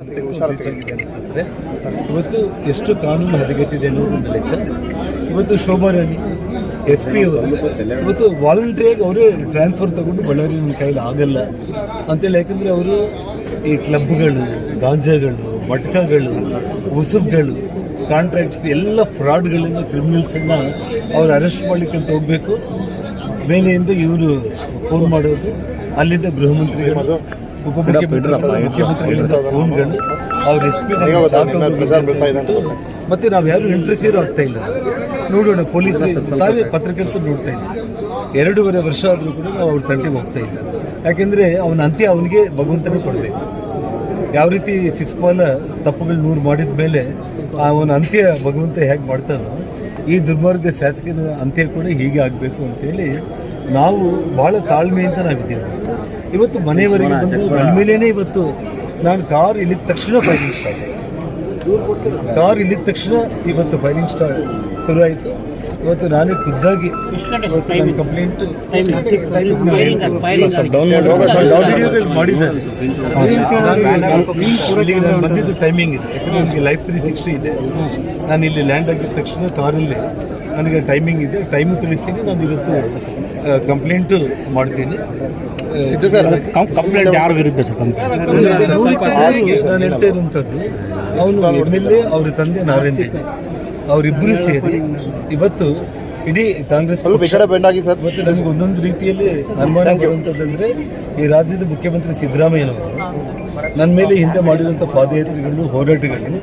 ಅಂದರೆ ಇವತ್ತು ಎಷ್ಟು ಕಾನೂನು ಹದಗೆಟ್ಟಿದೆ ಅನ್ನೋದೊಂದು ಲೆಕ್ಕ. ಇವತ್ತು ಶೋಭಾರಾಣಿ SP ಅವರು ಇವತ್ತು ವಾಲಂಟ್ರಿಯಾಗಿ ಅವರೇ ಟ್ರಾನ್ಸ್ಫರ್ ತಗೊಂಡು ಬಳ್ಳಾರಿ ನನ್ನ ಕೈಲಿ ಆಗಲ್ಲ ಅಂತೇಳಿ, ಯಾಕಂದರೆ ಅವರು ಈ ಕ್ಲಬ್ಗಳು, ಗಾಂಜಾಗಳು, ಮಟ್ಕಗಳು, ಉಸುಬ್ಗಳು, ಕಾಂಟ್ರಾಕ್ಟ್ಸ್ ಎಲ್ಲ ಫ್ರಾಡ್ಗಳನ್ನು, ಕ್ರಿಮಿನಲ್ಸನ್ನು ಅವ್ರು ಅರೆಸ್ಟ್ ಮಾಡಲಿಕ್ಕೆ ಅಂತ ಹೋಗಬೇಕು. ಮೇಲೆಯಿಂದ ಇವರು ಫೋನ್ ಮಾಡೋದು, ಅಲ್ಲಿದ್ದ ಗೃಹ ಮಂತ್ರಿಗಳು, ಮುಖ್ಯಮಂತ್ರಿಗಳಿಂದ ಫೋನ್ಗಳು, ಅವ್ರ SP ಮತ್ತು ನಾವು ಯಾರು ಇಂಟರ್ಫಿಯರ್ ಆಗ್ತಾ ಇಲ್ಲ. ನೋಡೋಣ, ಪೊಲೀಸರು ತಾವೇ ಪತ್ರಕರ್ತರು ನೋಡ್ತಾ ಇದ್ದೀವಿ. 2.5 ವರ್ಷ ಆದರೂ ಕೂಡ ನಾವು ಅವ್ರ ತಂಟೆಗೆ ಹೋಗ್ತಾ ಇಲ್ಲ. ಯಾಕೆಂದರೆ ಅವನ ಅಂತ್ಯ ಅವನಿಗೆ ಭಗವಂತನೇ ಕೊಡಬೇಕು. ಯಾವ ರೀತಿ ಶಿಸ್ಪಾಲ ತಪ್ಪುಗಳು 100 ಮಾಡಿದ ಮೇಲೆ ಅವನ ಅಂತ್ಯ ಭಗವಂತ ಹೇಗೆ ಮಾಡ್ತಾನೋ, ಈ ದುರ್ಮಾರ್ಗ ಶಾಸಕನ ಅಂತ್ಯ ಕೂಡ ಹೀಗೆ ಆಗಬೇಕು ಅಂತೇಳಿ ನಾವು ಭಾಳ ತಾಳ್ಮೆಯಿಂದ ನಾವಿದ್ದೀವಿ. ಇವತ್ತು ಮನೆಯವರೆಗೆ ಬಂದು ನನ್ನ ಮೇಲೇ ಇವತ್ತು ನಾನು ಕಾರ್ ಇಲ್ಲಿದ ತಕ್ಷಣ ಫೈರಿಂಗ್ ಸ್ಟಾರ್ಟ್ ಆಯಿತು. ಇವತ್ತು ಫೈರಿಂಗ್ ಶುರು ಆಯಿತು. ಇವತ್ತು ನಾನೇ ಖುದ್ದಾಗಿ ಇವತ್ತು ನನ್ನ ಕಂಪ್ಲೇಂಟ್ ಮಾಡಿದ್ದೇನೆ. ನಾನು ಬಂದಿದ್ದು ಟೈಮಿಂಗ್ ಇದೆ, ಯಾಕಂದರೆ ನನಗೆ ಲೈಫ್ 360 ಇದೆ. ನಾನು ಇಲ್ಲಿ ಲ್ಯಾಂಡ್ ಆಗಿದ ತಕ್ಷಣ ಕಾರಲ್ಲಿ ನನಗೆ ಟೈಮಿಂಗ್ ಇದೆ, ಟೈಮು ತಿಳಿಸ್ತೀನಿ. ನಾನು ಇವತ್ತು ಕಂಪ್ಲೇಂಟು ಮಾಡ್ತೀನಿ. ಕಂಪ್ಲೇಂಟ್ ಯಾರ ವಿರುದ್ಧ ಸರ್? ನಾನು ಹೇಳ್ತಾ ಇರುವಂಥದ್ದು, ಅವನು MLA, ಅವ್ರ ತಂದೆ ನಾರಾಯಣ ರೆಡ್ಡಿ, ಅವರಿಬ್ಬರು ಸೇರಿ ಇವತ್ತು ಇಡೀ ಕಾಂಗ್ರೆಸ್ ಇವತ್ತು ನಮಗೆ ಒಂದೊಂದು ರೀತಿಯಲ್ಲಿ ಅನುಮಾನ ಬರುವಂಥದ್ದಂದರೆ, ಈ ರಾಜ್ಯದ ಮುಖ್ಯಮಂತ್ರಿ ಸಿದ್ದರಾಮಯ್ಯನವರು ನನ್ನ ಮೇಲೆ ಹಿಂದೆ ಮಾಡಿರುವಂಥ ಪಾದಯಾತ್ರೆಗಳು, ಹೋರಾಟಗಳು